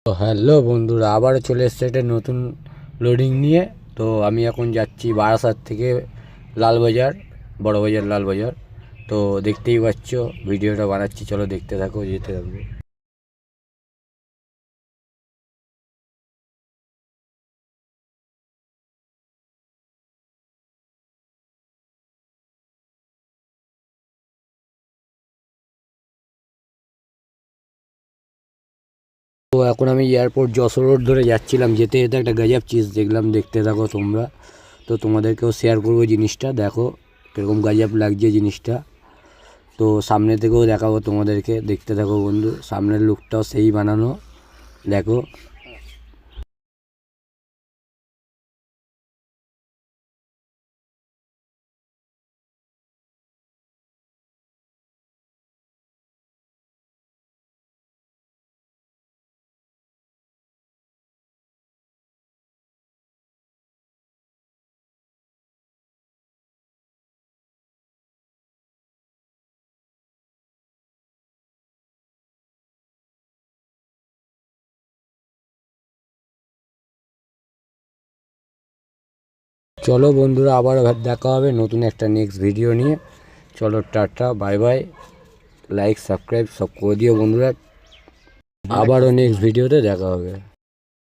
তো হ্যালো বন্ধুরা, আবারও চলে এসছে একটা নতুন লোডিং নিয়ে। তো আমি এখন যাচ্ছি বারাসাত থেকে লালবাজার, বড়বাজার লালবাজার। তো দেখতেই পাচ্ছ ভিডিওটা বানাচ্ছি, চলো দেখতে থাকো, যেতে থাকবো। তো এখন আমি এয়ারপোর্ট যশোর রোড ধরে যাচ্ছিলাম, যেতে যেতে একটা গজব চিজ দেখলাম, দেখতে থাকো তোমরা। তো তোমাদেরকেও শেয়ার করবো জিনিসটা, দেখো কীরকম গজব লাগছে জিনিসটা। তো সামনে থেকেও দেখাবো তোমাদেরকে, দেখতে থাকো বন্ধু। সামনের লুকটাও সেই বানানো, দেখো। চলো বন্ধুরা, আবার দেখা হবে নতুন একটা নেক্সট ভিডিও নিয়ে। চলো tata, bye bye. Like subscribe সব করে দিও বন্ধুরা। আবারও নেক্সট ভিডিওতে দেখা হবে।